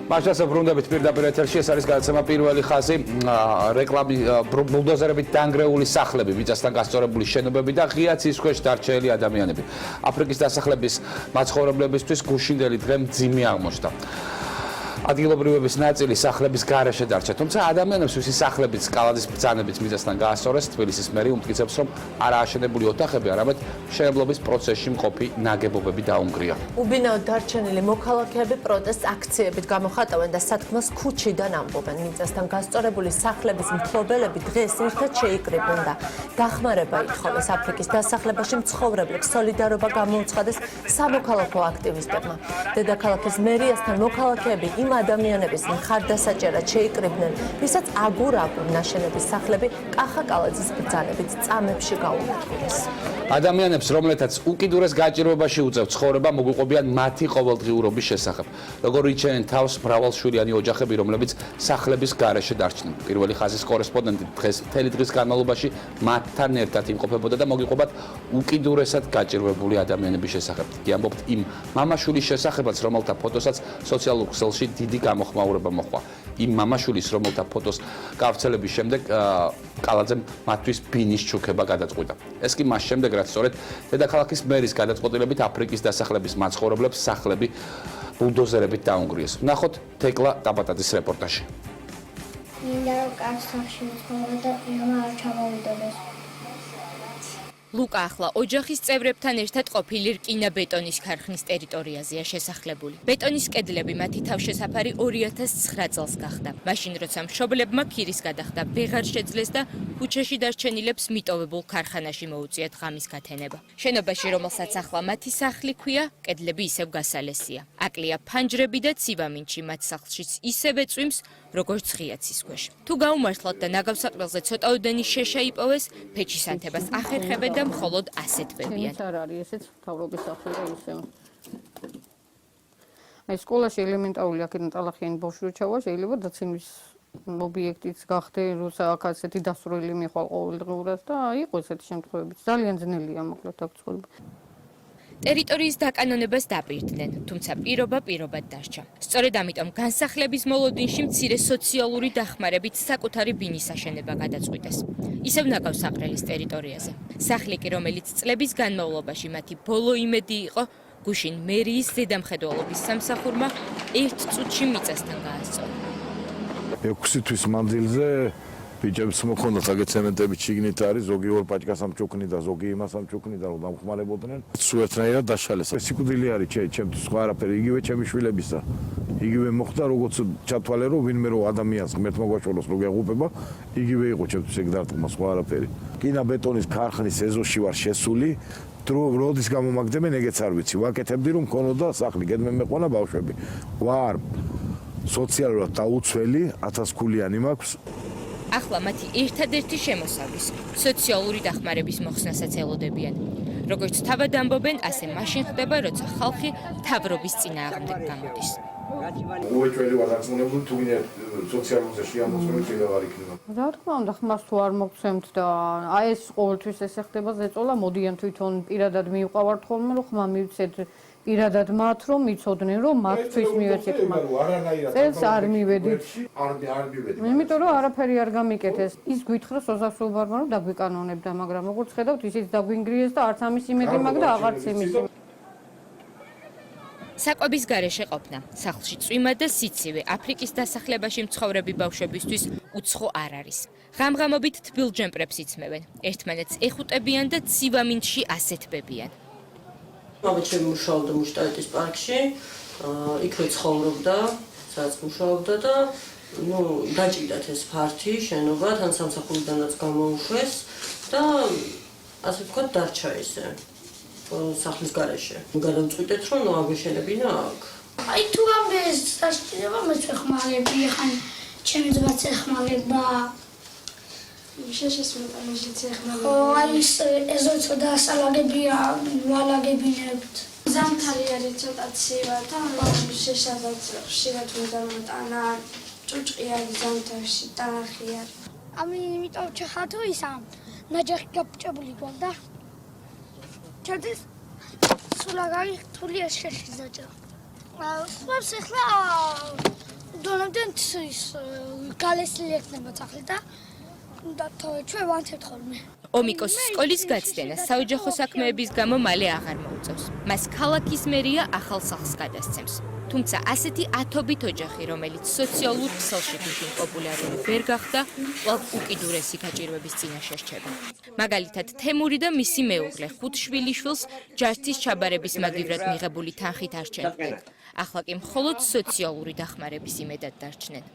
Მაშასა ბრუნდებით პირდაპირ ეთერში ეს არის გადაცემა პირველი ხაზი რეკლამი ბულდოზერებით დანგრეული სახლები მიწასთან გასწორებული შენობები და ღია ცის ქვეშ დარჩენილი ადამიანები აფრიკის დასახლების მაცხოვრებლებისთვის გუშინდელი დღე მძიმე აღმოჩნდა ადგილობრივების ნაწილი სახლების გარეშე დარჩა თუმცა ადამიანებს ვისი სახლებიც კალადის ბრძანებით მიწასთან გაასწორეს თბილისის მერი უმტკიცებს რომ არა აშენებული ოთახები არამედ მშენებლობის პროცესში მყოფი ნაგებობები დაუნგრია უბინაოდ დარჩენილი მოქალაქეები პროტესტ აქციებით გამოხატავენ და სათქმელს ქუჩიდან ამბობენ მიწასთან გასწორებული სახლების მფლობელები დღეს ერთად შეიკრიბნენ და დახმარება ითხოვეს აფრიკის დასახლებაში მცხოვრებლებს სოლიდარობა გამოუცხადეს სამოქალაქო აქტივისტებმა დედაქალაქის მერიასთან მოქალაქეები იმ ადამიანების მხარდასაჭერად შეიკრიბნენ, ვისაც აგურ-აგურ ნაშენების სახლები კახა კალაძის ბრძანებით წამებში გაუმართლეს. ადამიანებს, რომლეთაც უკიდურეს გაჭირვებაში უწევთ ცხოვრება, მოგვიყვებიან მათი ყოველდღიურობის შესახებ. როგორ იჩენენ თავს მრავალშვილიანი ოჯახები, რომლებიც სახლების გარეშე დარჩნენ. პირველი ხაზის კორესპონდენტი დღეს მთელი დღის განმავლობაში მათთან ერთად იმყოფებოდა და მოგვიყვებათ უკიდურესად გაჭირვებული ადამიანების შესახებ. კი ამბობთ იმ მამაშვილის შესახებაც, რომელთა ფოტოსაც სოციალურ ქსელში დიდი გამოხმაურება მოჰყვა. იმ მამაშვილის, რომელთა ფოტოს გავრცელების შემდეგ კალაძემ მათთვის ბინის ჩუქება გადაწყვიტა. ეს კი მას შემდეგ, რაც სწორედ დედაქალაქის მერის გადაწყვეტილებით აფრიკის დასახლების მაცხოვრებლებს სახლები ბულდოზერებით დაუნგრიეს. ვნახოთ თეკლა ტაბატაძის რეპორტაჟი. მინდა რომ კაც სახში ვცხოვრობ და პირმა არ ჩამოვიდოდეს. ლუკა ახლა ოჯახის წევრებთან ერთად ყოფილი რკინა-ბეტონის ქარხნის ტერიტორიაზეა შესახლებული. ბეტონის კედლები მათი თავშესაფარი 2009 წელს გახდა. მაშინ როცა მშობლებმა ქირის გადახდა ვეღარ შეძლეს და ქუჩაში დარჩენილებს მიტოვებულ ქარხანაში მოუწიათ ღამის გათენება. შენობაში, რომელსაც ახლა მათი სახლი ქვია, კედლები ისევ გასალესია. აკლია ფანჯრები და ცივამინჩი მათ სახლშიც ისევე წვიმს, როგორც ღია ცის ქვეშ. თუ გაუმართლათ და ნაგავსაყრელზე ცოტაოდენი შეშა იპოვეს, ფეჩის ანთებას ახერხებენ და მხოლოდ ასეთებებიან. არ არის ესეც მთავრობის სახლი და ისევ. აი სკოლაში ელემენტარული აქედან ტალახიანი ბავშვი ჩავა შეიძლება დაცემის ობიექტიც გახდე, როცა აქ ასეთი დასრული მიხვალ ყოველდღიურად და იყო ესეთი შემთხვევებიც. ძალიან ძნელია მოკლედ აქ ცხოვრება. ტერიტორიის დაკანონებას დაპირდნენ, თუმცა პირობად დარჩა. სწორედ ამიტომ განსახლების მოლოდინში მცირე სოციალური დახმარებით საკუთარი ბინის აშენება გადაწყვიტეს. ისევ ნაგავსაყრელის ტერიტორიაზე. სახლი კი, რომელიც წლების განმავლობაში მათი ბოლო იმედი იყო, გუშინ მერიის ზედამხედველობის სამსახურმა ერთ წუთში მიწასთან გაასწორა. 6 თვის მანძილზე ბიჭებს მოქონდათ აგეთ ცემენტებით შიგნით არის ზოგი ორ პაჭკას ამჩუქნი და ზოგი იმას ამჩუქნი და რომ დამხმარებოდნენ სულ ერთნაირად დაშალეს სიკვდილი არის ჩემთვის სხვა არაფერი იგივე ჩემი შვილებისა იგივე მოხდა როგორც ჩათვალე რომ ვინმე რო ადამიანს ღმერთ მოგვაშოროს რო გეღუპება იგივე იყო ჩემთვის ეგ დარტყმა სხვა არაფერი კინაბეტონის ქარხნის ეზოში ვარ შესული როდის გამომაგდებენ ეგეც არ ვიცი ვაკეთებდი რომ მქონოდა სახლი გედმე მეყვანა ბავშვები ვარ სოციალურად დაუცველი 1000 ქულიანი მაქვს ახლა მათი ერთადერთი შემოსავლის სოციალური დახმარების მოხსნასაც ელოდებიან. როგორც თავად ამბობენ, ასე მაშინ ხდება, როცა ხალხი თავრობის წინააღმდეგ გამოდის. უეჭველი ვარ დაწუნებული თუ გინდა სოციალურზე შეამოწმული შეიძლება არ იქნება. რა თქმა უნდა, ხმას თუ არ მოგცემთ და აი ეს ყოველთვის ესე ხდება ზეწოლა, მოდიან თვითონ პირადად მივყავართ ხოლმე, რომ ხმა მივცეთ პირადად მათ რომ იცოდნენ რომ მათთვის მივეცეთ ხმა. წელს არ მივედით. არ მივედი. იმიტომ რომ არაფერი არ გამიკეთეს. ის გვითხრა სოზასოუბარმა რომ დაგვიკანონებდა, მაგრამ როგორც ხედავთ, ისიც დაგვინგრიეს და არც ამის იმედი მაქვს და აღარც იმის. საკვების გარეშე ყოფნა, სახლში წვიმა და სიცივე აფრიკის დასახლებაში მცხოვრები ბავშვებისთვის უცხო არ არის. ღამღამობით თბილ ჯემპრებს იცმევენ, ერთმანეთს ეხუტებიან და ცივამინჩში ასეთბებიან. მამაჩემი მუშაობდა მუშტაიტის პარკში, იქვე ცხოვრობდა, სადაც მუშაობდა და გაჭირდათ ეს ფართი, შენობა, თან სამსახურიდანაც გამოუშვეს და ასე ვთქვათ დარჩა ესე სახლის გარეშე. გადავწყვიტეთ რომ აგვეშენებინა აქ. აი თუ ამბეს დასჭირება მეც ეხმარები, ხან ჩემი ძმაც ეხმარება. შეშეს მეტალოჟიც ეხმარება. აი ეს ცოტა სალაგებია, ვალაგებინებთ. ზამთარი არის ცოტა ცივა და შეშადაც ხშირად უნდა მომტანა ჭუჭყი არის ზამთარში, ტანახი არის. ამიტომ ჩახათო ისა ნაჯახი გაბჭებული გვანდა. ჩადის სულაგარი თულია შეშიზაჭა. სვებს ახლა დონემდენ ის გალესილი ექნება სახლი და ჩვენ ვანთებთ ხოლმე. ომიკოს სკოლის გაცდენა საოჯახო საქმეების გამო მალე აღარ მოუწევს. მას ქალაქის მერია ახალ სახლს გადასცემს. თუმცა ასეთი ათობით ოჯახი, რომელიც სოციალურ ქსელში გუშინ პოპულარული ვერ გახდა, კვლავ უკიდურესი გაჭირვების წინაშე რჩება. მაგალითად, თემური და მისი მეუღლე 5 შვილიშვილს ჯარცის ჩაბარების მაგივრად მიღებული თანხით არჩენდნენ. ახლა კი მხოლოდ სოციალური დახმარების იმედად დარჩნენ.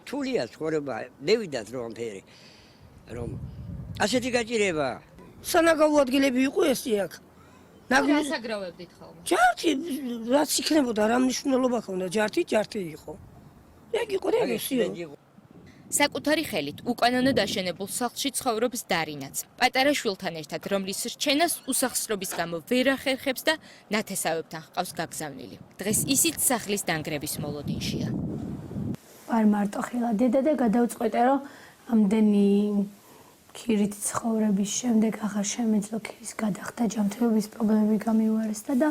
თულია ცხოვრება, ნევიდათ რომ ფერი. რომ ასეთი გაჭირება სანაგავო ადგილები იყო ესე აქ. გასაგროვებდით ხოლმე. ჯართი რაც იქნებოდა, რა მნიშვნელობა ჰქონდა ჯართი იყო. ეგ იყო რეგისიო. საკუთარი ხელით უკანონოდ აშენებულ სახლში ცხოვრობს დარინაც. პატარა შვილთან ერთად, რომლის რჩენას უსახსრობის გამო ვერ ახერხებს და ნათესავებთან ჰყავს გაგზავნილი. დღეს ისიც სახლის დანგრევის მოლოდინშია. არ მარტო ხელა დედა და გადავწყვეტე რომ ამდენი ქირით ცხოვრების შემდეგ ახლა შემეძლო ქირის გადახდა ჯანმრთელობის პრობლემები გამივარესდა და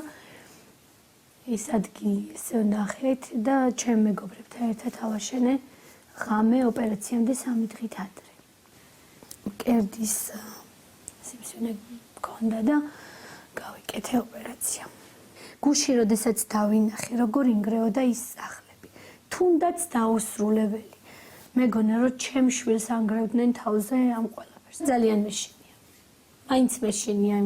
ეს ადგილი ესე ნახეთ და ჩემ მეგობრებთან ერთად ავაშენე ღამე ოპერაციამდე 3 დღით ადრე. კერდის სიმსივნე მქონდა და გავიკეთე ოპერაცია. გუში როდესაც დავინახე როგორ ინგრეოდა ის სახლები, თუნდაც დაუსრულებელი. მეგონა რომ ჩემ შვილს ანგრევდნენ თავზე ამ ყველაფერს. ძალიან მეშინია. მაინც მეშინია.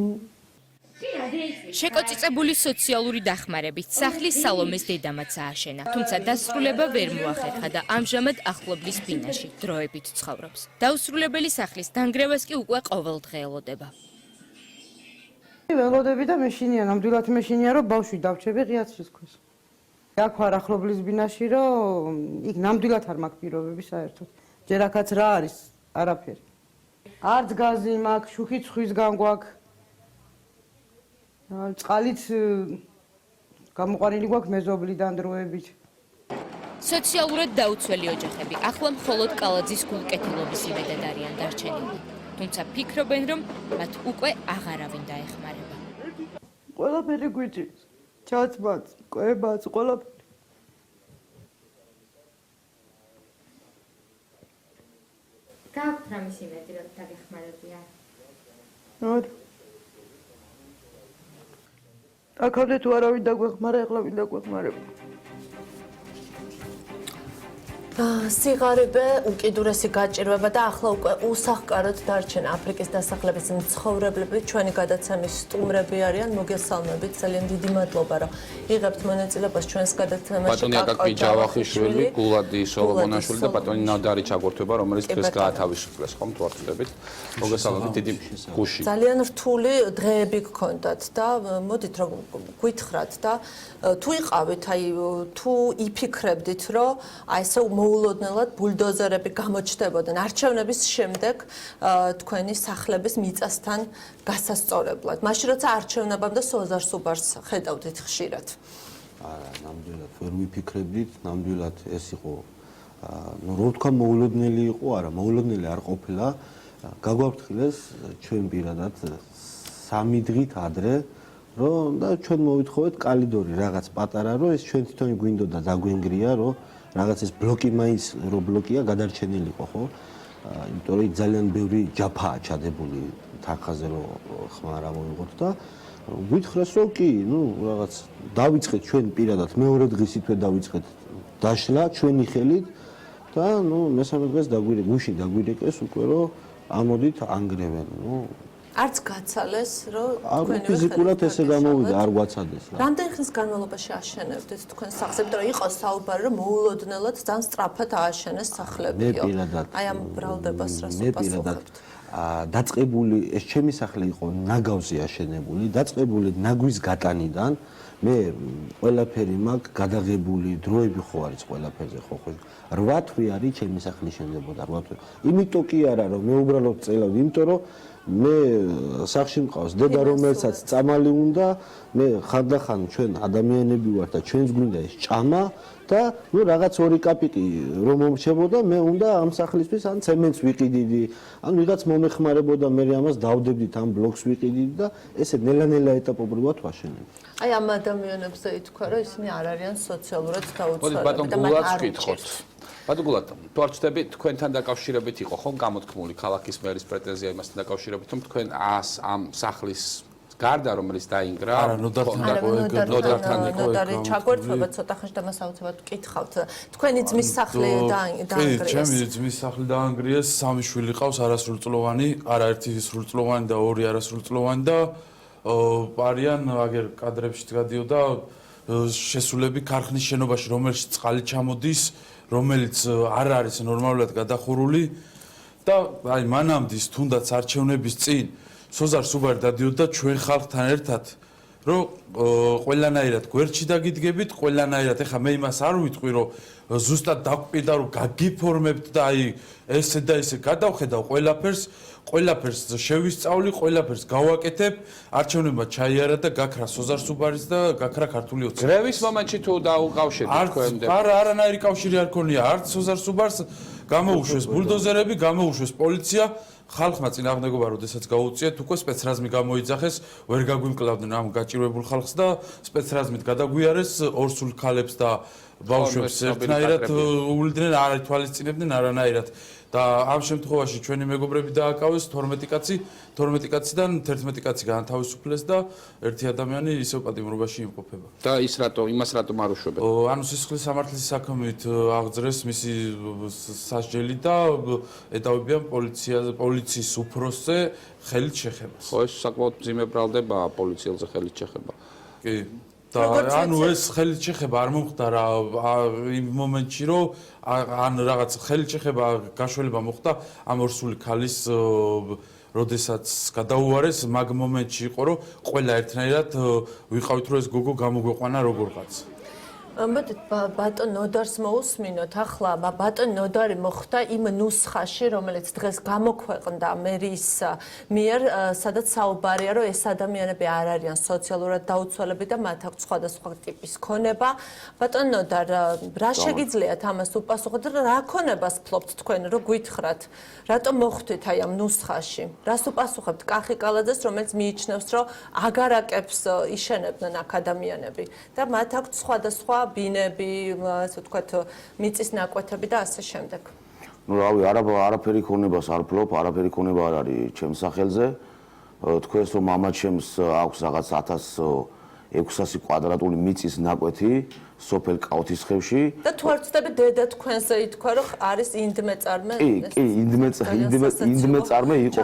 შეკოწიწებული სოციალური დახმარებით სახლის სალომეს დედამაც ააშენა, თუმცა დასრულება ვერ მოახერხა და ამჟამად ახლობლის ბინაში დროებით ცხოვრობს. დაუსრულებელი სახლის დანგრევას კი უკვე ყოველდღე ელოდება. ველოდები და მეშინია, ნამდვილად მეშინია, რომ ბავშვი დავჩები ღიაცრის ქვეშ. აქ ვარ ახლობლის ბინაში, რომ იქ ნამდვილად არ მაქვს პირობები საერთოდ. ჯერ აქაც რა არის? არაფერი. არც გაზი მაქვს, შუქი ცხვისგან გვაქვს. წყალით გამოყვანილი გვაქვს მეზობლიდან დროებით. სოციალურად დაუცველი ოჯახები ახლა მხოლოდ კალაძის გულკეთილობის იმედად არიან დარჩენილი. თუმცა ფიქრობენ, რომ მათ უკვე აღარავინ დაეხმარება. ყველაფერი გვიჭირს. ჩაცმაც, კვებაც, ყველაფერი. გაქვთ რამის იმედი, რომ დაგეხმარებიან? არა. აქამდე თუ არავინ დაგვეხმარა, ახლა ვინ დაგვეხმარება? სიღარიბე, უკიდურესი გაჭირვება და ახლა უკვე უსახკაროდ დარჩენ აფრიკის დასახლების მცხოვრებლები, ჩვენი გადაცემის სტუმრები არიან, მოგესალმებით, ძალიან დიდი მადლობა, რომ იღებთ მონაწილეობას ჩვენს გადაცემაში. ბატონი აკაკი ჯავახიშვილი, გულადი სოლომონაშვილი და ბატონი ნადარი ჩაგორთვება, რომელიც დღეს გაათავისუფლეს, ხომ თუ არ ვწდებით? მოგესალმებით, დიდი გუში. ძალიან რთული დღეები გქონდათ და მოდით რომ გვითხრათ და თუ იყავით, აი თუ იფიქრებდით, რომ აი ესე მოულოდნელად ბულდოზერები გამოჩნდებოდნენ არჩევნების შემდეგ თქვენი სახლების მიწასთან გასასწორებლად. მაშინ როცა არჩევნებამდე სოზარ სუბარს ხედავდით ხშირად. არა, ნამდვილად ვერ ვიფიქრებდით, ნამდვილად ეს იყო რო თქვა მოულოდნელი იყო, არა, მოულოდნელი არ ყოფილა. გაგვაფრთხილეს ჩვენ პირადად 3 დღით ადრე, რომ და ჩვენ მოვითხოვეთ კალიდორი რაღაც პატარა, რომ ეს ჩვენ თვითონ გვინდოდა დაგვენგრია, რომ რაღაც ეს ბლოკი მაინც რო ბლოკია გადარჩენილიყო, ხო? იმიტომ რომ ძალიან ბევრი ჯაფაა ჩადებული თანხაზე, რომ ხმა არ ამოვიღოთ და გვითხრეს, რომ კი, რაღაც დავიწყეთ ჩვენ პირადად მეორე დღისითვე დავიწყეთ დაშლა ჩვენი ხელით და მესამე დღეს გუშინ დაგვირეკეს უკვე რომ ამოდით ანგრევენ, არც გაცალეს, რომ თქვენი ფიზიკურად ესე გამოვიდა, არ გვაცადეს რა. რამდენი ხნის განმავლობაში აშენებდით თქვენ სახლს? იმიტომ რომ იყო საუბარი, რომ მოულოდნელად ძალიან სწრაფად ააშენეს სახლებიო. მე პირადად. აი ამ ბრალდებას რას მე პირადად დაწყებული ეს ჩემი სახლი იყო ნაგავზე აშენებული, დაწყებული ნაგვის გატანიდან მე ყველაფერი მაქვს გადაღებული, დროები ხო არის ყველაფერზე ხო 8 თვე არის ჩემი სახლი შენდებოდა 8 თვე. იმიტომ კი არა რომ მე უბრალოდ წელავდი, იმიტომ რომ მე სახში მყავს დედა რომელსაც წამალი უნდა მე ხანდახან ჩვენ ადამიანები ვართ და ჩვენს გვინდა ეს ჭამა და ნუ რაღაც ორი კაპიტი რომ მომრჩებოდა მე უნდა ამ სახლისთვის ან ცემენტს ვიყიდიდი ან ვიღაც მომეხმარებოდა მე ამას დავდებდით ამ ბლოკს ვიყიდიდი და ესე ნელა-ნელა ეტაპობრივად ვაშენებდი აი ამ ადამიანებზე ითქვა რომ ისინი არ არიან სოციალურად მოდი დაუცველები ბატონ და მათ გულაც არ ვკითხოთ. ბატონ გულად, თუ არ ვწდები თქვენთან დაკავშირებით იყო ხომ გამოთქმული ქალაქის მერის პრეტენზია იმასთან დაკავშირებით, რომ თქვენ ამ სახლის გარდა რომელიც დაინგრა, ნოდარი ჩაგვერთვება ცოტა ხანში და მას აუცილებლად ვკითხავთ. თქვენი ძმის სახლი დაანგრიეს. ჩემი ძმის სახლი დაანგრიეს, სამი შვილი ყავს არასრულწლოვანი, არაერთი სრულწლოვანი და ორი არასრულწლოვანი და არიან აგერ კადრებში გადიოდა შესულები ქარხნის შენობაში, რომელშიც წყალი ჩამოდის, რომელიც არ არის ნორმალურად გადახურული და აი მანამდე თუნდაც არჩევნების წინ სოზარ სუბარი დადიოდა ჩვენ ხალხთან ერთად რომ ყველანაირად გვერდში დაგიდგებით, ყველანაირად ეხა მე იმას არ ვიტყვი რომ ზუსტად დაგვყიდა რომ გაგიფორმებთ და აი ესე და ესე გადავხედავ ყველაფერს შევისწავლი, ყველაფერს გავაკეთებ, არჩევნებმა ჩაიარა და გაქრა სოზარ სუბარის და გაქრა ქართული ოცნება. გრევის მომენტში თუ დაუკავშირდით თქვენდე. არანაირი კავშირი არ ქონია, არც სოზარ სუბარს გამოუშვეს ბულდოზერები, გამოუშვეს პოლიცია. ხალხმა წინააღმდეგობა როდესაც გაუწიეთ, უკვე სპეცრაზმი გამოიძახეს, ვერ გაგვიმკლავდნენ ამ გაჭირვებულ ხალხს და სპეცრაზმით გადაგვიარეს ორსულ ქალებს და ბავშვებს ერთნაირად უვლიდნენ, არ ითვალისწინებდნენ არანაირად. და ამ შემთხვევაში ჩვენი მეგობრები დააკავეს 12 კაციდან 11 კაცი განთავისუფლეს და ერთი ადამიანი ისევ პატიმრობაში იმყოფება. და იმას რატომ არ უშვებენ? ანუ სისხლის სამართლის საქმით აღძრეს მისი სასჯელი და ეტავებიან პოლიციის უფროსზე ხელით შეხებას. ხო, ეს საკმაოდ მძიმე ბრალდებაა პოლიციელზე ხელით შეხება. კი. და ანუ ეს ხელით შეხება არ მომხდარა იმ მომენტში რომ ან რაღაც ხელით შეხება გაშველება მოხდა ამ ორსული ქალის როდესაც გადაუარეს მაგ მომენტში იყო რომ ყველა ერთნაირად ვიყავით რომ ეს გოგო გამოგვეყვანა როგორღაც მოდით ბატონ ნოდარს მოусმინოთ. ახლა ბატონ ნოდარი მოხდა იმ ნუსხაში, რომელიც დღეს გამოქვეყნდა მერის მიერ, სადაც საუბარია, რომ ეს ადამიანები არ არიან სოციალურად დაუცველები და მათ აქვს სხვადასხვა ტიპის ქონება. ბატონ ნოდარ, რა შეგიძლიათ ამას უპასუხოთ და რა ქონებას ფლობთ თქვენ, რომ გვითხრათ? რატომ მოხვდით აი ამ ნუსხაში? რას უპასუხებთ კახი კალაძეს, რომელიც მიიჩნევს, რომ აგარაკებს იშენებდნენ აქ ადამიანები და მათ აქვს სხვადასხვა ბინები, ასე ვთქვათ, მიწის ნაკვეთები და ასე შემდეგ. ნუ რავი, არაფერი ქონებას არ ფლობ, არაფერი ქონება არ არის ჩემს სახელზე. თქვენს რომ მამაჩემს აქვს რაღაც 1600 კვადრატული მიწის ნაკვეთი სოფელ კაოთისხევში. და თუ არ ვწდები დედა თქვენზე ითქვა, რომ არის ინდმეწარმე. კი, ინდმეწარმე იყო.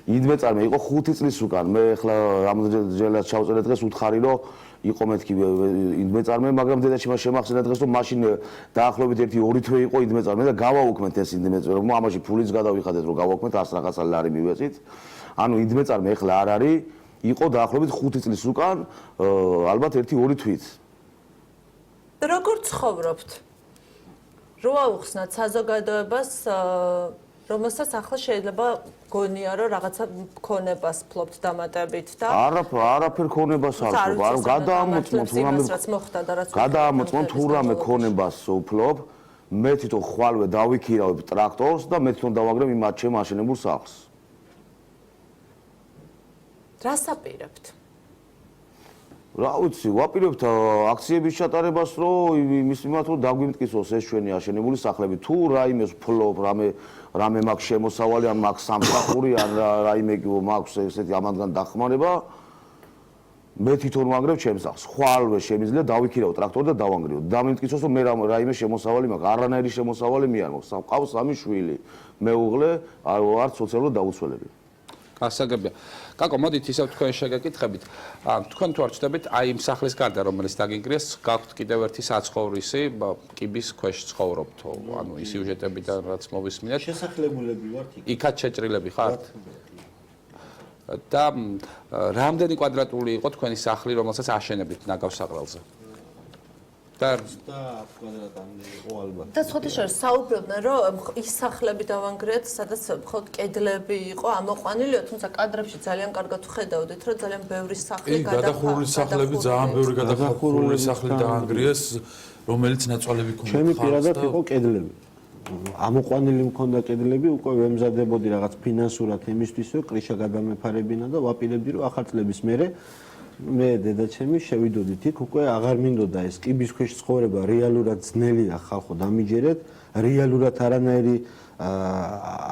ინდმეწარმე იყო 5 წლის უკან. მე ახლა რამდენჯერაც ჩავწერე დღეს უთხარი რომ იყო მეთქი ინდმეწარმე, მაგრამ დედაჩი მას შემახსენა დღეს რომ მაშინ დაახლოებით 1-2 თვე იყო ინდმეწარმე და გავაუქმეთ ეს ინდმეწარმე, ამაში ფულიც გადავიხადეთ რომ გავაუქმეთ 100 რაღაცა ლარი მივეწით. ანუ ინდმეწარმე ახლა არ არის, იყო დაახლოებით 5 წლის უკან, ალბათ 1-2 თვით. როგორ ცხოვრობთ? რო აუხსნათ საზოგადოებას, რომელსაც ახლა შეიძლება გონია რომ რაღაცა ქონებას ფლობთ დამატებით და არაფერ ქონებას არ ფლობ, არ გადაამოწმოთ თუ რამე ქონებას ვფლობ, მე თვითონ ხვალვე დავიქირავებ ტრაქტორს და მე თვითონ დავაგრებ იმ ჩემ აშენებულ სახლს. რას აპირებთ? რა ვიცი, ვაპირებთ აქციების ჩატარებას, რომ იმის მიმართ რომ დაგვიმტკიცოს ეს ჩვენი აშენებული სახლები. თუ რაიმეს ვფლობ, რამე მაქვს შემოსავალი, ან მაქვს სამსახური, ან რაიმე მაქვს ესეთი ამათგან დახმარება, მე თვითონ ვანგრევ ჩემს სახლს. ხვალვე შემიძლია დავიქირავ ტრაქტორი და დავანგრევ. დამიმტკიცოს რომ მე რაიმე შემოსავალი მაქვს, არანაირი შემოსავალი მე არ მაქვს. მყავს 3 შვილი. მეუღლე არ სოციალურად დაუცველები. გასაგებია. კაკო, მოდით ისევ თქვენ შეგეკითხებით. თქვენ თუ არ ვწდებით, აი იმ სახლის გარდა, რომელიც დაგინგრიეს, გაქვთ კიდევ ერთი საცხოვრისი, კიბის ქვეშ ცხოვრობთ. ანუ ის სიუჟეტებიდან რაც მოვისმინეთ. შესახლებულები ვართ იქ. იქაც შეჭრილები ხართ? და რამდენი კვადრატული იყო თქვენი სახლი, რომელსაც აშენებთ ნაგავსაღრელზე? და 10 კვადრატამდე იყო ალბათ. და სხვათა შორის საუბრობდნენ, რომ ის სახლები დავანგრიათ, სადაც მხოლოდ კედლები იყო ამოყვანილი, თუმცა კადრებში ძალიან კარგად ხედავდით, რომ ძალიან ბევრი სახლი გადახურული სახლები, ძალიან ბევრი გადახურული სახლი დაანგრიეს, რომელიც ნაწვალები ქონდა. ჩემი პირადად იყო კედლები. ამოყვანილი მქონდა კედლები, უკვე ვემზადებოდი რაღაც ფინანსურად იმისთვის, რომ კრიშა გადამეფარებინა და ვაპირებდი, რომ ახალ წლების მერე მე დედაჩემი შევიდოდით იქ, უკვე აღარ მინდოდა ეს კიბის ქვეშ ცხოვრება, რეალურად ძნელია ხალხო დამიჯერეთ, რეალურად არანაირი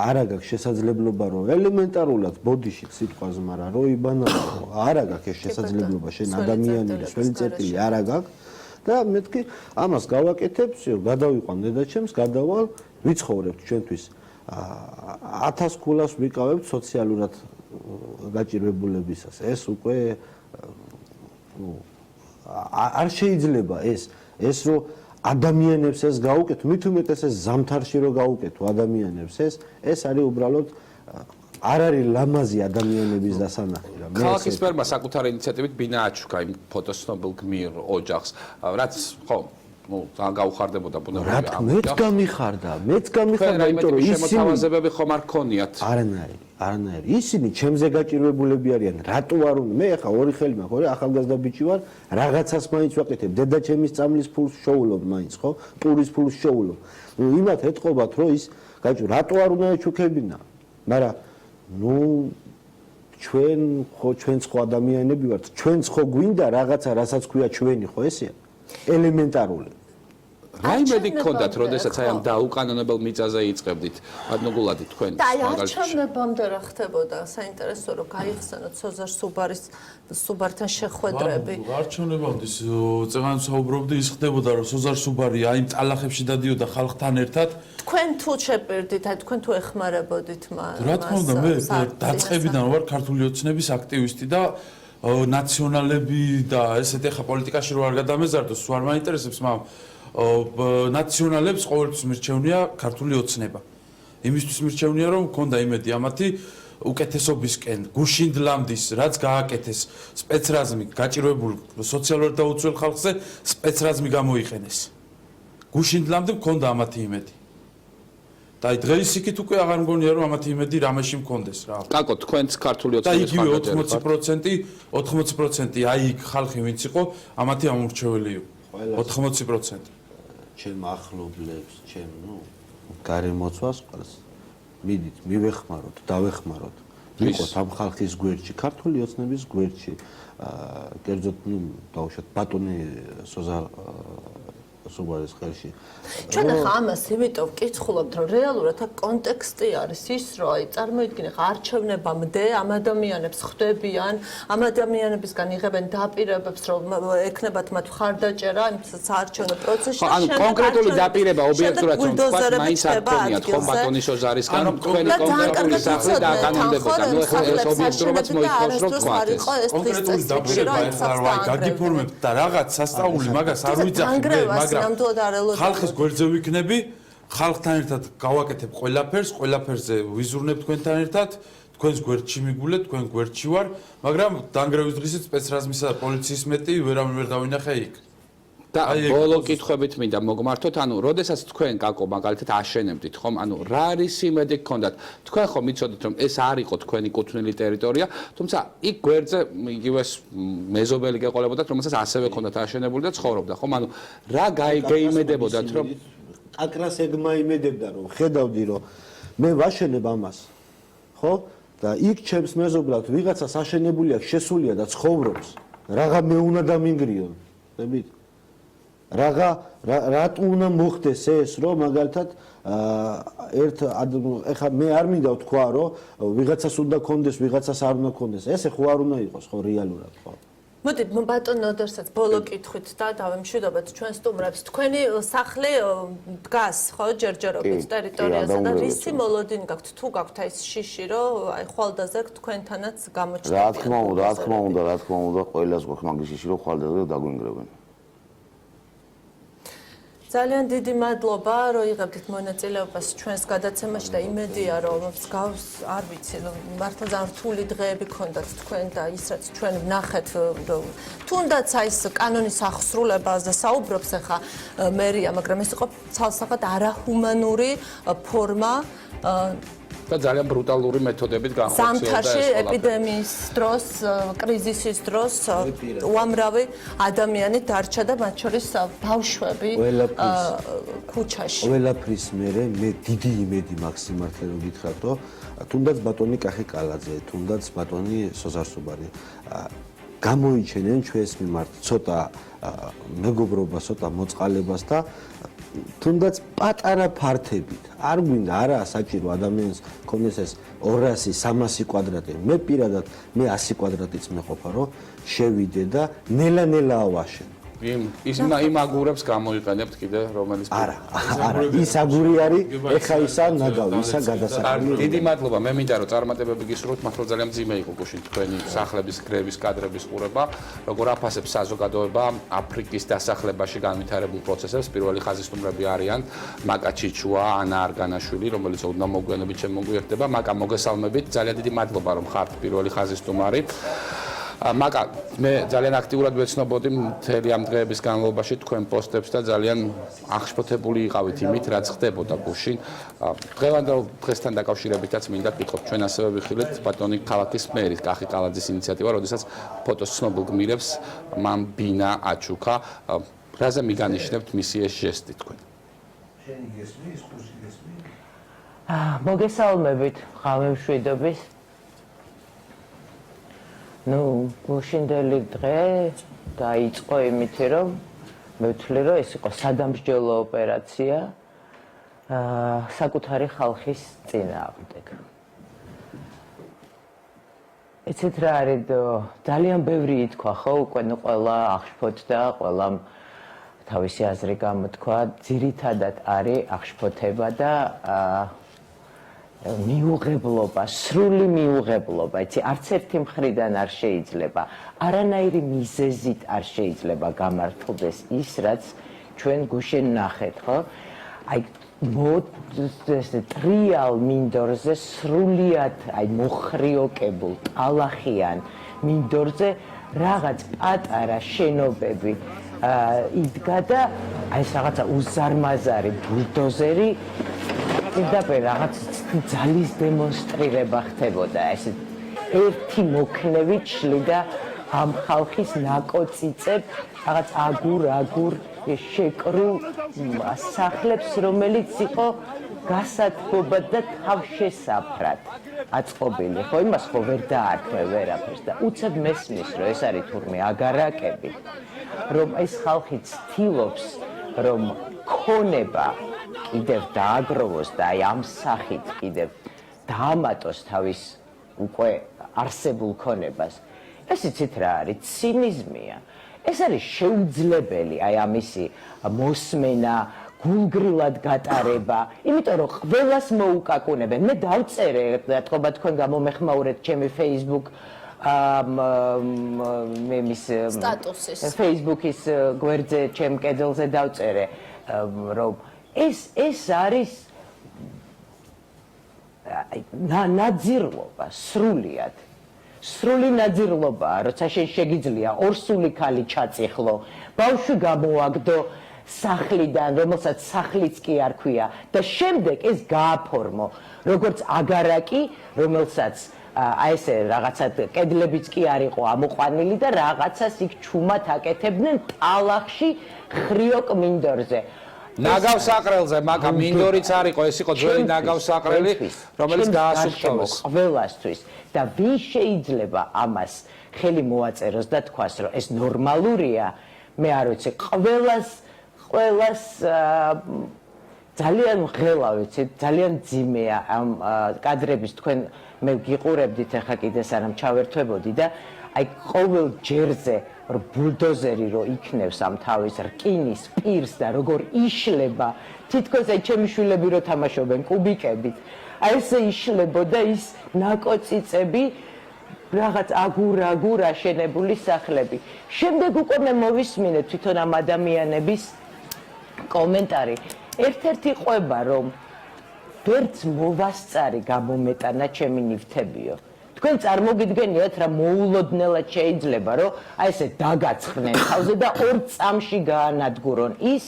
არ აქვს შესაძლებლობა, რომ ელემენტარულად ბოდიში სიტყვაზე, მაგრამ რო იბანალო, არ აქვს ეს შესაძლებლობა შენ ადამიანი სველი წერტილი არ აქვს და მეთქი ამას გავაკეთებ, გადავიყვან დედაჩემს, გადავალ, ვიცხოვრებთ ჩვენთვის 1000 ქულას ვიკავებთ სოციალურად გაჭირვებულებისას. ეს უკვე არ შეიძლება ეს რომ ადამიანებს ეს გაუკეთო, მით უმეტეს ეს ზამთარში რომ გაუკეთო ადამიანებს ეს არის უბრალოდ არ არის ლამაზი ადამიანების დასანახი რა. ქალაქის მერმა საკუთარი ინიციატივით ბინა აჩუქა იმ ფოტოსნობილ გმირ ოჯახს, რაც ხო ძალიან გაუხარდებოდა ბუნებრივია. მეც გამიხარდა, იმიტომ რომ ისინი შემოთავაზებები ხომ არ ქონიათ. არანაირი. ისინი ჩემზე გაჭირვებულები არიან. რატო არ უნდა? მე ახლა ორი ხელი მაქვს, ორი ახალგაზრდა ბიჭი ვარ, რაღაცას მაინც ვაკეთებ. დედაჩემის წამლის ფულს შოულობ მაინც, ხო? ტურის ფულს შოულობ. იმათ ეთყობათ, რომ ის გაჭირ, რატო არ უნდა ეჩუქებინა? მაგრამ ჩვენც ხო ადამიანები ვართ. ჩვენც ხო გვინდა რაღაცა, რასაც ქვია ჩვენი, ხო ესეა? ელემენტარული. რა იმედი გქონდათ, როდესაც აი ამ დაუკანონებელ მიწაზე იწყებდით? ბატონო თქვენ და აი არჩევნებამდე რა ხდებოდა? საინტერესო რომ გაიხსენოთ სოზარ სუბართან შეხვედრები. არჩევნებამდე წეგან საუბრობდი, ის ხდებოდა, რომ სოზარ სუბარი აი იმ წალახებში დადიოდა ხალხთან ერთად. თქვენ თუ შეპირდით, აი თქვენ თუ ეხმარებოდით მას? რა თქმა უნდა, მე დაწყებიდან ვარ ქართული ოცნების აქტივისტი და ნაციონალები და ესეთი ახლა პოლიტიკაში რო არ გადამეზარდოს, არ მაინტერესებს, მაგრამ ნაციონალებს ყოველთვის მირჩევნია ქართული ოცნება. იმისთვის მირჩევნია, რომ მქონდა იმედი ამათი უკეთესობისკენ, გუშინდლამდის, რაც გააკეთეს სპეცრაზმი გაჭირვებულ სოციალურად დაუცველ ხალხზე, სპეცრაზმი გამოიყენეს. გუშინდლამდე მქონდა ამათი იმედი. და აი დღეს იქით უკვე აღარ მგონია რომ ამათი იმედი რამეში მქონდეს რა. კაკო, თქვენც ქართული ოცნების ხარჯები 80% აი იქ ხალხი ვინც იყო, ამათი ამორჩეველი იყო. 80%. ჩემ ახლობლებს, ჩემ გარემოცვას ყველას მიდით, მივეხმაროთ, დავეხმაროთ. ვიყოთ ამ ხალხის გვერდში, ქართული ოცნების გვერდში. კერძოდ, დავუშვათ ბატონი სოზარ სუბარის ხელში. ჩვენ ახლა ამას იმიტომ ვკითხულობთ, რომ რეალურად აქ კონტექსტი არის ის, რომ აი წარმოიდგინე ხა არჩევნებამდე ამ ადამიანებს ხვდებიან, ამ ადამიანებისგან იღებენ დაპირებებს, რომ ექნებათ მათ მხარდაჭერა იმ საარჩევნო პროცესში. ანუ კონკრეტული დაპირება ობიექტურად რომ თქვა, მაინც არ ქონიათ ხო ბატონი სოზარისგან, რომ თქვენი კონკრეტული სახლი დააკანონდებოდა. ნუ ახლა ეს ობიექტურობაც მოითხოვს რომ თქვა. კონკრეტული დაპირება ახლა რა გაგიფორმებთ და რაღაც სასწაული მაგას არ ვიძახი მე, მაგრამ ხალხის გვერდზე ვიქნები, ხალხთან ერთად გავაკეთებ ყველაფერზე ვიზურნებ თქვენთან ერთად, თქვენს გვერდში მიგულეთ, თქვენ გვერდში ვარ, მაგრამ დანგრევის დღისით სპეცრაზმისა და პოლიციის მეტი ვერავინ ვერ დავინახე იქ. და ბოლო კითხვებით მინდა მოგმართოთ, ანუ როდესაც თქვენ კაკო მაგალითად აშენებდით, ხომ? ანუ რა არის იმედი გქონდათ? თქვენ ხომ იცოდით რომ ეს არ იყო თქვენი კუთვნილი ტერიტორია, თუმცა იქ გვერდზე იგივეს მეზობელი გეყოლებოდათ, რომელსაც ასევე ქონდათ აშენებული და ცხოვრობდა, ხომ? ანუ რა გაიმედებოდათ რომ აკრას ეგმაიმედებდა რომ ხედავდი რომ მე ვაშენებ ამას, ხო? და იქ ჩემს მეზობლად ვიღაცას აშენებული აქვს, შესულია და ცხოვრობს. რაღა მე უნდა დამინგრიონ. ხდებით? რატო უნდა მოხდეს ეს, რომ მაგალითად ეხა მე არ მინდა ვთქვა, რომ ვიღაცას უნდა კონდეს, ვიღაცას არ უნდა კონდეს. ესე ხო არ უნდა იყოს ხო რეალურად, ხო? მოდით ბატონ ნოდერსაც ბოლო კითხვით და დავემშვიდობთ ჩვენ სტუმრებს. თქვენი სახლი დგას ხო ჯერჯერობით ტერიტორიაზე და რისი მოლოდინი გაქვთ? თუ გაქვთ აი ეს შიში, რომ აი ხვალდაზე თქვენთანაც გამოჩნდება. რა თქმა უნდა, ყველას გვაქვს მაგის შიში, რომ ხვალდაზე დაგვინგრებენ. ძალიან დიდი მადლობა, რომ იღებდით მონაწილეობას ჩვენს გადაცემაში და იმედია, რომ მსგავს, არ ვიცი, მართლა ძალიან რთული დღეები გქონდათ თქვენ და ის რაც ჩვენ ვნახეთ, რომ თუნდაც აი ეს კანონის აღსრულებაზე საუბრობს ახლა მერია, მაგრამ ეს იყო ცალსახად არაჰუმანური ფორმა და ძალიან ბრუტალური მეთოდებით განხორციელდა ზამთარში ეპიდემიის დროს, კრიზისის დროს უამრავი ადამიანი დარჩა და მათ შორის ბავშვები ქუჩაში. ყველაფრის მერე მე დიდი იმედი მაქვს სიმართლე რომ გითხრათ, რომ თუნდაც ბატონი კახი კალაძე, თუნდაც ბატონი სოზარსუბანი გამოიჩენენ ჩვენს მიმართ ცოტა მეგობრობას, ცოტა მოწყალებას და თუნდაც პატარა ფართებით არ გვინდა არა საჭირო ადამიანს ქონდეს ეს 200-300 კვადრატი მე პირადად მე 100 კვადრატიც მეყოფა რომ შევიდე და ნელა-ნელა ავაშენ იმ აგურებს გამოიყენებთ კიდე რომელიც არა ის აგური არის ეხა ისა ნაგავი ისა გადასახადები დიდი მადლობა მე მინდა რომ წარმატებები გისურვოთ მართლა ძალიან მძიმე იყო გუშინ თქვენი სახლების გრევის კადრების ყურება როგორ აფასებს საზოგადოება აფრიკის დასახლებაში განვითარებულ პროცესებს პირველი ხაზის ნომრები არიან მაკა ჩიჩუა ანა არგანაშვილი რომელიც ოდნავ მოგვიანებით შემოგვიერთდება მაკა მოგესალმებით ძალიან დიდი მადლობა რომ ხართ პირველი ხაზის ნომარი მაკა მე ძალიან აქტიურად ვეცნობოდი მთელი ამ დღეების განმავლობაში თქვენ პოსტებს და ძალიან აღშფოთებული იყავით იმით რაც ხდებოდა გუშინ დღევანდელ დღესთან დაკავშირებითაც მინდა გითხოთ ჩვენ ასევე ვიხილეთ ბატონი ქალაქის მერის კახი კალაძის ინიციატივა როდესაც ფოტოს ცნობილ გმირებს მან ბინა აჩუქა რაზე მიგანიშნებთ მისი ეს ჟესტი თქვენ შენი გესმის ის ხუსი გესმის მოგესალმებით ღამემშვიდობის ნუ გუშინდელი დღე დაიწყო იმით რომ მე ვთვლი რომ ეს იყო სადამსჯელო ოპერაცია საკუთარი ხალხის წინააღმდეგ ეცეთ რა არის ძალიან ბევრი ითქვა ხო უკვე ყველა აღშფოთდა ყველა თავისი აზრი გამოთქვა ძირითადად არის აღშფოთება და მიუღებლობა, სრული მიუღებლობა, იცი, არც ერთი მხრიდან არ შეიძლება, არანაირი მიზეზით არ შეიძლება გამართლდეს ის, რაც ჩვენ გუშინ ნახეთ, ხო? აი, ტრიალ მინდორზე სრულიად, აი, მოხრიოკებულ, ტალახიან მინდორზე რაღაც პატარა შენობები იდგა და აი ეს რაღაცა უზარმაზარი ბულდოზერი პირდაპირ რაღაც ძალის დემონსტრირება ხდებოდა ეს ერთი მოქნევით შლიდა ამ ხალხის ნაკოწიწებ რაღაც აგურ შეკრულ სახლებს რომელიც იყო გასათბობად და თავშესაფრად აწყობილი ხო იმას ხო ვერ დაართვე ვერაფერს და უცებ მესმის რომ ეს არის თურმე აგარაკები რომ ეს ხალხი ცდილობს რომ ქონება კიდევ დააგროვოს და აი ამ სახით კიდევ დაამატოს თავის უკვე არსებულ ქონებას ეს იცით რა არის ცინიზმია ეს არის შეუძლებელი აი ამისი მოსმენა გულგრილად გატარება იმიტომ რომ ყველას მოუკაკუნებენ მე დავწერე რატყობა თქვენ გამომეხმაურეთ ჩემი Facebook მემის სტატუსის Facebook-ის გვერდზე ჩემ კედელზე დავწერე რომ ეს არის ნაძირლობა სრული ნაძირლობაა როცა შენ შეგიძლია ორსული ქალი ჩაწიხლო ბავშვი გამოაგდო სახლიდან რომელსაც სახლიც კი არ ქვია და შემდეგ ეს გააფორმო როგორც აგარაკი რომელსაც აი ესე რაღაცა კედლებიც კი არ იყო ამოყვანილი და რაღაცას იქ ჩუმად აკეთებდნენ ტალახში ხრიოკ მინდორზე ნაგავსაყრელზე მაგა მინდორიც არ იყო ეს იყო ძველი ნაგავსაყრელი რომელიც გაასუფთავეს ყველასთვის და ვინ შეიძლება ამას ხელი მოაწეროს და თქვას რომ ეს ნორმალურია მე არ ვიცი ყველას ძალიან ღელა ვიცი ძალიან ძიმეა ამ კადრების თქვენ მე გიყურებდით ახლა კიდე სანამ ჩავერთვებოდი და აი ყოველ ჯერზე რომ ბულდოზერი რო იქნევს ამ თავის რკინის პირს და როგორ იშლება თითქოს აი ჩემი შვილები რო თამაშობენ კუბიკებით აი ესე იშლებოდა ის ნაკოწიწები რაღაც აგურ აშენებული სახლები შემდეგ უკვე მე მოვისმინე თვითონ ამ ადამიანების კომენტარი ერთ-ერთი ყვება რომ ვერც მოვასწარი გამომეტანა ჩემი ნივთებიო. თქვენ წარმოგიდგენიათ რა მოულოდნელად შეიძლება რომ აი ესე დაგაცხნენ თავზე და 2 წამში გაანადგურონ ის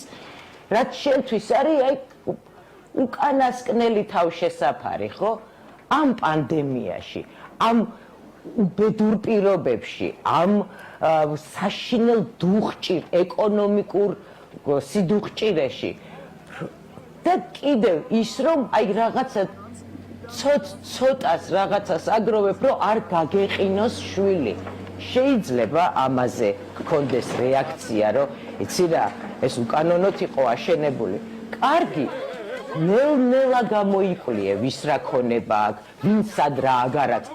რაც შენთვის არის აი უკანასკნელი თავშესაფარი ხო ამ პანდემიაში ამ უბედურ პირობებში ამ საშინელ დუხჭირ ეკონომიკურ სიდუხჭირეში და კიდევ ის რომ აი რაღაცა ცოტას რაღაცას აგროვებ რომ არ გაგეყინოს შვილი შეიძლება ამაზე გქონდეს რეაქცია რომ იცი რა ეს უკანონოდ იყო აშენებული კარგი ნელ-ნელა გამოიკვლიე ვის რა ქონება აქვს ვინსად რა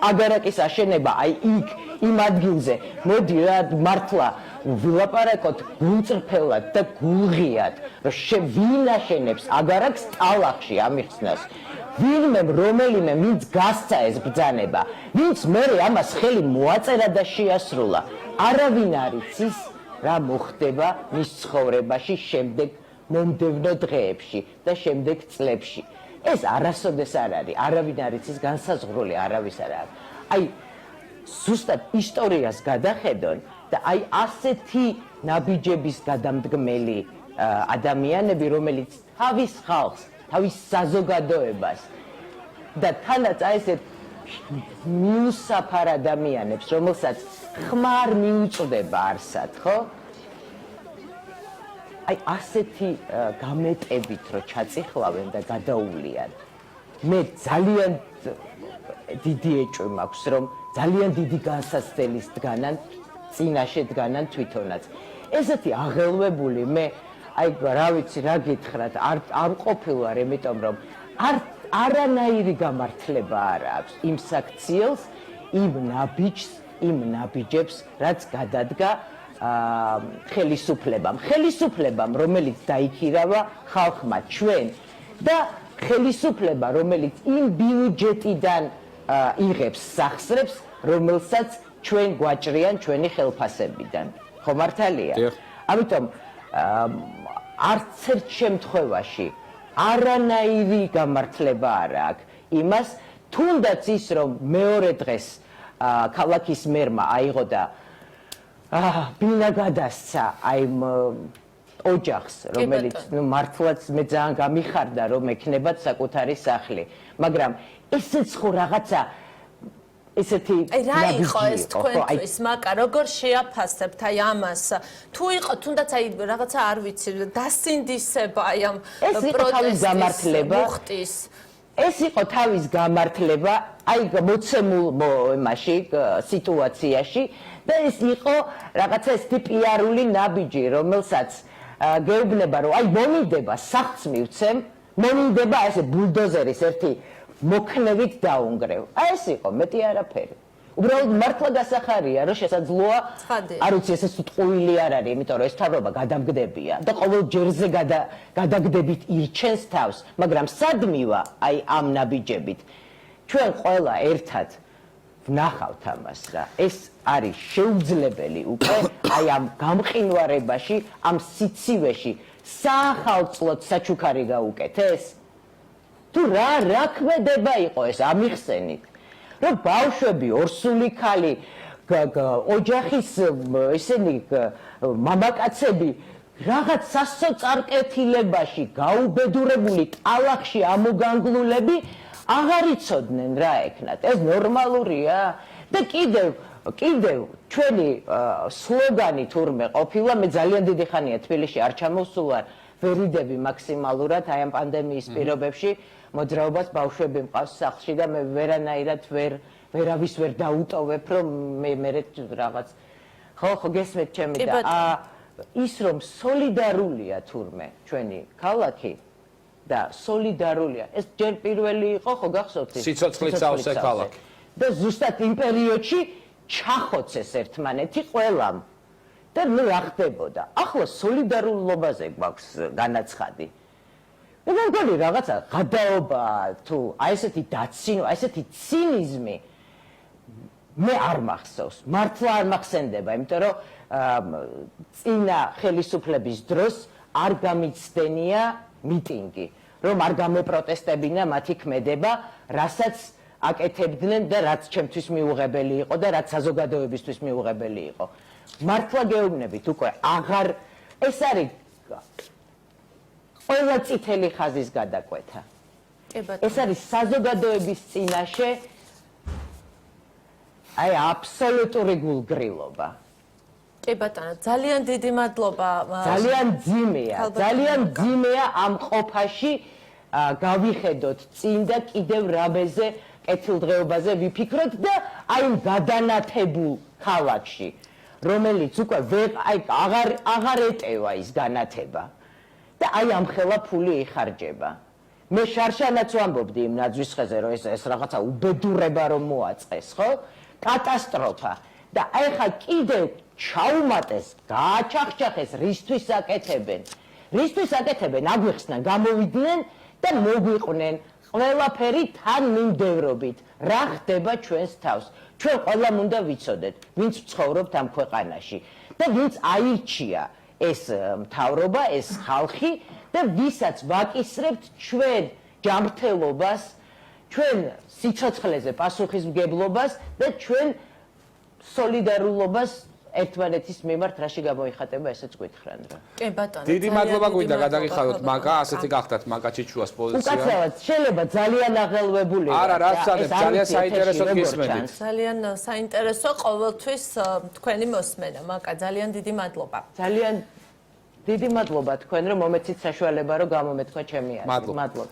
აგარაკის აშენება აი იქ იმ ადგილზე მოდი რა მართლა ვილაპარაკოთ გულწრფელად და გულღიად რომ ვინ აშენებს აგარაკს ტალახში ამიხსნას ვინმე რომელიმე ვინც გასცა ეს ბრძანება ვინც მერე ამას ხელი მოაწერა და შეასრულა არავინ არ იცის რა მოხდება მის ცხოვრებაში შემდეგ მომდევნო დღეებში და შემდეგ წლებში ეს არასოდეს არ არის არავინ არ იცის განსაზღვრული არავის არ არის აი ზუსტად ისტორიას გადახედონ და აი ასეთი ნაბიჯების გადამდგმელი ადამიანები რომელიც თავის ხალხს თავის საზოგადოებას და თანაც აი ესეთ მიუსაფარ ადამიანებს რომელსაც ხმარ მიუწვდება არსად ხო აი ასეთი გამეტებით რომ ჩაწიხლავენ და გადაუვლიან მე ძალიან დიდი ეჭვი მაქვს რომ ძალიან დიდი განსაცდელის დგანან წინაშე დგანან თვითონაც ესეთი აღელვებული მე აი რა ვიცი რა გითხრათ არ ყოფილვარ იმიტომ რომ არანაირი გამართლება არ აქვს იმ საქციელს იმ ნაბიჯებს რაც გადადგა ხელისუფლებამ რომელიც დაიქირავა ხალხმა ჩვენ და ხელისუფლება რომელიც იმ ბიუჯეტიდან იღებს სახსრებს რომელსაც ჩვენ გვაჭრიან ჩვენი ხელფასებიდან ხო მართალია ამიტომ არც ერთ შემთხვევაში არანაირი გამართლება არ აქვს იმას თუნდაც ის რომ მეორე დღეს ქალაქის მერმა აიღო და ბინა გადასცა აი ოჯახს რომელიც მართლაც მე ძალიან გამიხარდა რომ ექნებათ საკუთარი სახლი მაგრამ ესეც ხო რაღაცა ესეთი რა იყო ეს თქვენთვის მაკა როგორ შეაფასებთ აი ამას თუ იყო თუნდაც აი რაღაცა არ ვიცი დასინდისება აი ამ პროტესტის მუხტის ეს იყო თავის გამართლება აი მოცემულ იმაში სიტუაციაში და ეს იყო რაღაცა ეს პიარული ნაბიჯი რომელსაც გეუბნება რომ აი მომიდება სახს მივცემ მომიდება ესე ბულდოზერის ერთი მოქნევით დაუნგრევ აი ეს იყო მეტი არაფერი უბრალოდ მართლა გასახარია რომ შესაძლოა არ ვიცი ეს უტყუილი არ არის იმიტომ რომ ეს თავრობა გადამგდებია და ყოველ ჯერზე გადაგდებით ირჩენს თავს მაგრამ სად მივა აი ამ ნაბიჯებით ჩვენ ყველა ერთად ვნახავთ ამას რა ეს არის შეუძლებელი უკვე აი ამ გამყინვარებაში ამ სიცივეში საახალწლოდ საჩუქარი გაუკეთეს თუ რა ქმედება იყო ეს ამიხსენით რომ ბავშვები ორსული ქალი ოჯახის ესენი მამაკაცები რაღაც სასოწარკეთილებაში გაუბედურებული ტალახში ამოგანგლულები აღარ იცოდნენ რა ეკნათ ეს ნორმალურია და კიდევ ჩვენი სლოგანი თურმე ყოფილა მე ძალიან დიდი ხანია თბილისში არ ჩამოვსულვარ ვერიდები მაქსიმალურად აი ამ პანდემიის პირობებში მოძრაობას ბავშვები მყავს სახლში და მე ვერანაირად ვერავის ვერ დაუტოვებ რომ მე რაღაც ხო გესმით ჩემი და ის რომ სოლიდარულია თურმე ჩვენი ქალაქი და სოლიდარულია ეს ჯერ პირველი იყო ხო გახსოვთ სიცოცხლით წავსე ქალაქი და ზუსტად იმ პერიოდში ჩახოცეს ერთმანეთი ყველამ და ნუ რა ხდებოდა ახლა სოლიდარულობაზე გვაქვს განაცხადი მე მგონი რაღაცა გადაობა თუ აი ესეთი დაცინო აი ესეთი ცინიზმი მე არ მახსოვს მართლა არ მახსენდება იმიტომ რომ წინა ხელისუფლების დროს არ გამიცდენია მიტინგი, რომ არ გამეპროტესტებინა მათი ქმედება, რასაც აკეთებდნენ და რაც ჩემთვის მიუღებელი იყო და რაც საზოგადოებისთვის მიუღებელი იყო. მართლა გეუბნებით უკვე აღარ ეს არის ყველა წითელი ხაზის გადაკვეთა. ეს არის საზოგადოების წინაშე აი აბსოლუტური გულგრილობა. კი ბატონო, ძალიან დიდი მადლობა. ძალიან ძიმეა ამ ყოფაში გავიხედოთ წინ და კიდევ რამეზე კეთილდღეობაზე ვიფიქროთ და აი გადანათებულ ქალაქში, რომელიც უკვე აღარ ეტევა ის განათება და აი ამ ხელა ფული იხარჯება. მე შარშანაც ვამბობდი იმ ნაძვისხეზე, რომ ეს რაღაცა უბედურება რომ მოაწყეს, ხო? კატასტროფა. და აი ხა კიდევ ჩაუმატეს, გააჩახჩახეს, რისთვის აკეთებენ? რისთვის აკეთებენ? აგვიხსნა, გამოვიდნენ და მოგვიყვნენ ყველაფერი თან მიმდევრობით. რა ხდება ჩვენს თავს? ჩვენ ყველამ უნდა ვიცოდეთ, ვინც ცხოვრობთ ამ ქვეყანაში და ვინც აირჩია ეს მთავრობა, ეს ხალხი და ვისაც ვაკისრებთ ჩვენ ჯანმრთელობას, ჩვენ სიცოცხლეზე პასუხისმგებლობას და ჩვენ სოლიდარულობას ერთმანეთის მიმართ რაში გამოიხატება ესეც გითხრან რა. კი ბატონო. დიდი მადლობა გვინდა გადაგიხადოთ მაგა, ასეთი გახდათ მაგა ჩიჩუას პოზიცია. უკაცრავად შეიძლება ძალიან აღელვებული. არა, რა ვცადებ, ძალიან საინტერესო გისმენთ. ძალიან საინტერესო ყოველთვის თქვენი მოსმენა, მაგა ძალიან დიდი მადლობა. ძალიან დიდი მადლობა თქვენ რომ მომეცით საშუალება რომ გამომეთქვა ჩემი აზრი. მადლობა.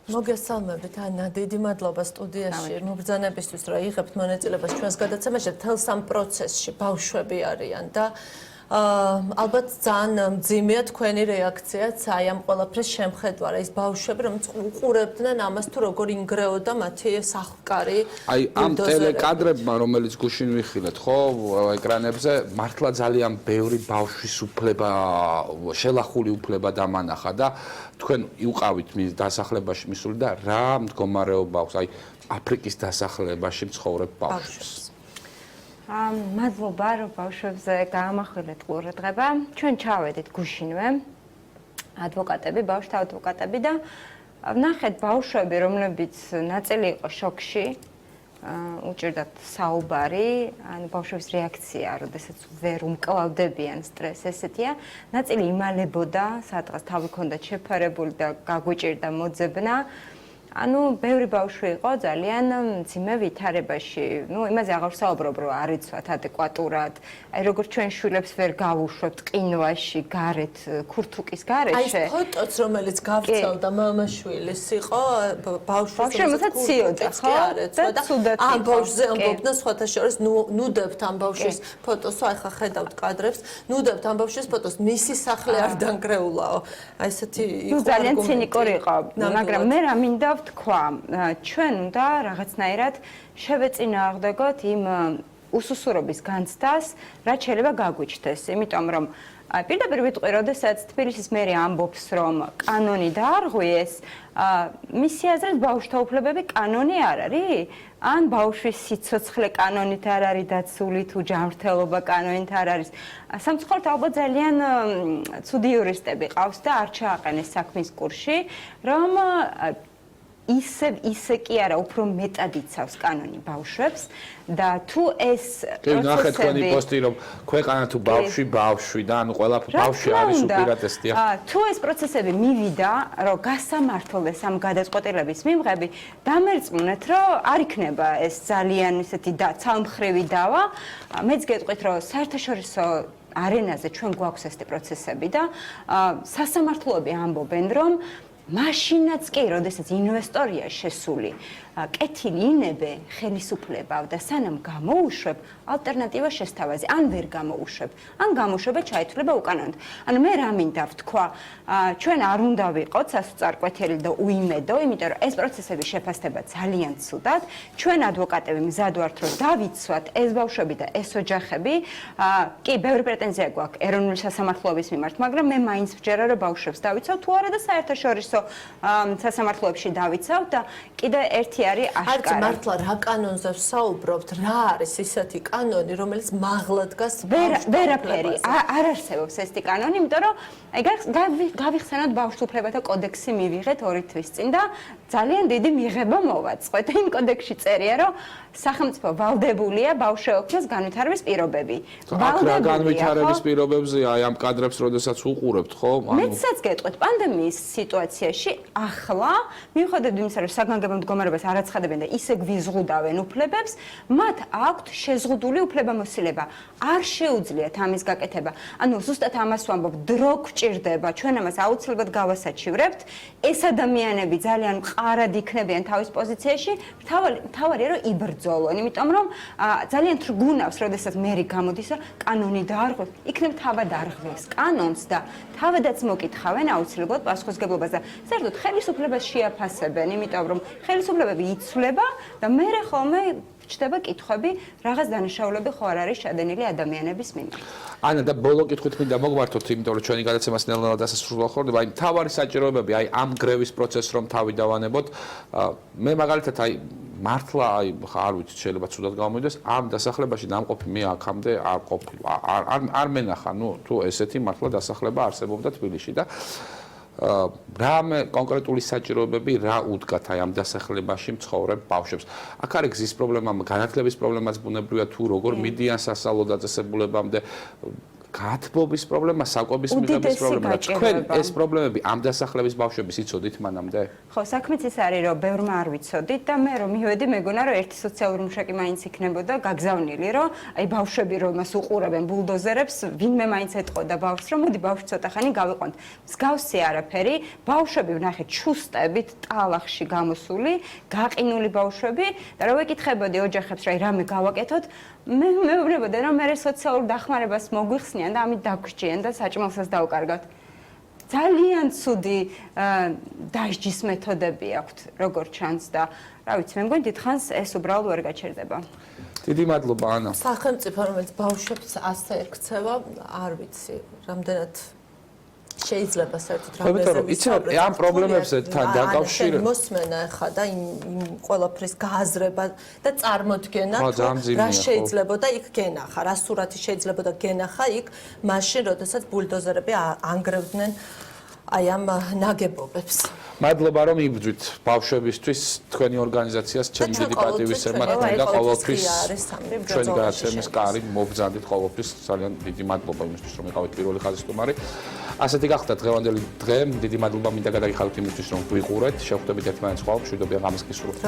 მოგესალმებით ანა, დიდი მადლობა სტუდიაში მობრძანებისთვის, რომ იღებთ მონაწილეობას ჩვენს გადაცემაში. თელს ამ პროცესში ბავშვები არიან და ალბათ ძალიან მძიმეა თქვენი რეაქციაც აი ამ ყველაფრის შემხედვა. ის ბავშვები, რომელიც უყურებდნენ ამას თუ როგორ ინგრეოდა მათი სახლკარი. აი ამ ტელეკადრებმა, რომელიც გუშინ ვიხილეთ, ხო, ეკრანებზე, მართლა ძალიან ბევრი ბავშვის უფლება, შელახული უფლება დამანახა და თქვენ იყავით მის დასახლებაში მისული და რა მდგომარეობა აქვს აი აფრიკის დასახლებაში მცხოვრებ ბავშვებს. მადლობა რომ ბავშვებზე გაამახვილეთ ყურადღება. ჩვენ ჩავედით გუშინვე ადვოკატები, ბავშვთა ადვოკატები და ვნახეთ ბავშვები, რომლებიც ნაწილი იყო შოკში, უჭირდათ საუბარი, ანუ ბავშვების რეაქცია, როდესაც ვერ უმკლავდებიან სტრესს, ესეთია. ნაწილი იმალებოდა, სადღაც თავი ჰქონდათ შეფარებული და გაგვიჭირდა მოძებნა. ანუ ბევრი ბავშვი იყო ძალიან მძიმე ვითარებაში. ნუ იმაზე აღარ ვსაუბრობ, რომ არ იცვათ ადეკვატურად. აი როგორც ჩვენ შვილებს ვერ გავუშვებთ ყინვაში, გარეთ, ქურთუკის გარეშე. აი ფოტოც რომელიც გავცელდა მამაშვილის იყო ბავშვი რომელსაც ციოდა, ხო? და ამ ბავშვზე ამბობდნენ სხვათა შორის ნუდებთ ამ ბავშვის ფოტოს, აი ხა ხედავთ კადრებს, ნუდებთ ამ ბავშვის ფოტოს, მისი სახლი არ დანგრეულაო. აი ესეთი იყო. ნუ ძალიან ცინიკური იყო, მაგრამ მე რა მინდა თქვა, ჩვენ უნდა რაღაცნაირად შევეწინააღმდეგოთ იმ უსუსურობის განცდას, რაც შეიძლება გაგვიჩნდეს, იმიტომ რომ პირდაპირ ვიტყვი, როდესაც თბილისის მერია ამბობს, რომ კანონი დაარღვიეს, მისი აზრით ბავშვთა უფლებები კანონი არ არის? ან ბავშვის სიცოცხლე კანონით არ არის დაცული თუ ჯანმრთელობა კანონით არ არის? სამწუხაროდ ალბათ ძალიან ცუდი იურისტები ყავს და არ ჩააყენეს საქმის კურსში, რომ ისე კი არა, უფრო მეტად იცავს კანონი ბავშვებს და თუ ეს პროცესები ნახეთ თქვენი პოსტი რომ ქვეყანა თუ ბავშვი და ანუ ყველა ბავშვი არის უპირატესია. თუ ეს პროცესები მივიდა, რომ გასამართლდეს ამ გადაწყვეტილების მიმღები, დამერწმუნეთ, რომ არ იქნება ეს ძალიან ისეთი ცალმხრივი დავა. მეც გეტყვით, რომ საერთაშორისო არენაზე ჩვენ გვაქვს ესეთი პროცესები და სასამართლოები ამბობენ, რომ მაშინაც კი, როდესაც ინვესტორია შესული, კეთილი ინებე ხელისუფლებავ და სანამ გამოუშვებ, ალტერნატივა შესთავაზე, ან ვერ გამოუშვებ, ან გამოშვება ჩაითვლება უკანონოდ. ანუ მე რა მინდა ვთქვა, ჩვენ არ უნდა ვიყოთ სასწარკვეთილი და უიმედო, იმიტომ რომ ეს პროცესები შეფასდება ძალიან ცუდად. ჩვენ ადვოკატები მზად ვართ, რომ დავიცვათ ეს ბავშვები და ეს ოჯახები. კი, ბევრი პრეტენზია გვაქვს ეროვნული სასამართლოების მიმართ, მაგრამ მე მაინც ვჯერა, რომ ბავშვებს დავიცავ თუ არა და საერთაშორისო სასამართლოებში დავიცავ და კიდე ერთი არის არც აშკარა. მართლა რა კანონზე ვსაუბრობთ, რა არის ისეთი კანონი, რომელიც მაღლა დგას ვერაფერი არ არსებობს ესეთი კანონი, იმიტომ რომ გავიხსენოთ ბავშვთუფლებათა კოდექსი მივიღეთ 2 თვის წინ და ძალიან დიდი მიღება მოვაწყოთ. იმ კოდექსში წერია, რომ სახელმწიფო ვალდებულია ბავშვეობის განვითარების პირობები. ვალდებულია განვითარების პირობებზე აი ამ კადრებს როდესაც უყურებთ, ხო? მეცაც გეტყვით, პანდემიის სიტუაციაში ახლა მიუხედავად იმისა, რომ საგანგებო მდგომარეობას არ აცხადებენ და ისე გვიზღუდავენ უფლებებს, მათ აქვთ შეზღუდული უფლებამოსილება. არ შეუძლიათ ამის გაკეთება. ანუ ზუსტად ამას ვამბობ, დრო გვჭირდება, ჩვენ ამას აუცილებლად გავასაჩივრებთ. ეს ადამიანები ძალიან მყარად იქნებიან თავის პოზიციაში, მთავარია რომ იბრძოლონ, იმიტომ რომ ძალიან თრგუნავს, როდესაც მერი გამოდის, რომ კანონი დაარღვევს, იქნებ თავად არღვევს კანონს და თავადაც მოკითხავენ აუცილებლად პასუხისგებლობას და საერთოდ ხელისუფლებას შეაფასებენ, იმიტომ რომ ხელისუფლებები იცვლება და მერე ხოლმე ჩდება კითხვები, რაღაც დანაშაულები ხო არ არის შადენილი ადამიანების მიმართ. ანა და ბოლო კითხვით მინდა მოგმართოთ, იმიტომ რომ ჩვენი გადაცემას ნელ-ნელა დასასრულს ხდება, აი მთავარი საჭიროებები, აი ამ გრევის პროცესს რომ თავი დავანებოთ, მე მაგალითად აი მართლა აი არ ვიცი, შეიძლება ცუდად გამომიდეს, ამ დასახლებაში დამყოფი მე აქამდე არ ყოფილა. არ მენახა, ნუ თუ ესეთი მართლა დასახლება არსებობდა თბილისში და რამე კონკრეტული საჭიროებები რა უდგათ აი ამ დასახლებაში მცხოვრებ ბავშვებს. აქ არის გზის პრობლემა, განათლების პრობლემაც ბუნებრივია თუ როგორ მიდიან სასწავლო დაწესებულებამდე, გათბობის პრობლემა, საკვების მიღების პრობლემა. თქვენ ეს პრობლემები ამ დასახლების ბავშვების იცოდით მანამდე? ხო, საქმეც ის არის, რომ ბევრმა არ ვიცოდით და მე რომ მივედი, მეგონა რომ ერთი სოციალური მუშაკი მაინც იქნებოდა გაგზავნილი, რომ აი ბავშვები რომ მას უყურებენ ბულდოზერებს, ვინმე მაინც ეთყოდა ბავშვს, რომ მოდი ბავშვი ცოტა ხანი გავიყვანთ. მსგავსი არაფერი, ბავშვები ვნახეთ ჩუსტებით ტალახში გამოსული, გაყინული ბავშვები და რომ ეკითხებოდი ოჯახებს, რომ აი რამე გავაკეთოთ, მე მეუბნებოდი, რომ მე სოციალურ დახმარებას მოგვიხსნიან და ამით დაგვრჩიან და საჭმელსაც დავკარგავთ. ძალიან ცუდი დასჯის მეთოდები აქვთ, როგორ ჩანს და რა ვიცი, მე მგონი დიდხანს ეს უბრალოდ ვერ გაჩერდება. დიდი მადლობა ანა. სახელმწიფო რომელიც ბავშვებს ასე ექცევა, არ ვიცი, რამდენად შეიძლება საერთოდ რამეზე ვიცი, ამ პრობლემებზე თან დაკავშირებით მოსმენა ხა და იმ ყველაფრის გააზრება და წარმოდგენა რა შეიძლება და იქ გენახა, რა სურათი შეიძლება და გენახა იქ მაშინ, როდესაც ბულდოზერები ანგრევდნენ აი ამ ნაგებობებს. მადლობა რომ იბრძვით ბავშვებისთვის, თქვენი ორგანიზაციას ჩემი დიდი პატივისცემა და ყოველთვის ჩვენი გადაცემის კარი მობრძანდით ყოველთვის. ძალიან დიდი მადლობა იმისთვის რომ იყავით პირველი ხაზის სტუმარი. ასეთი გახდა დღევანდელი დღე. დიდი მადლობა მინდა გადაგიხადოთ იმისთვის რომ გვიყურეთ. შევხვდებით ერთმანეთს ყოველ მშვიდობიან ღამეს გისურვებთ.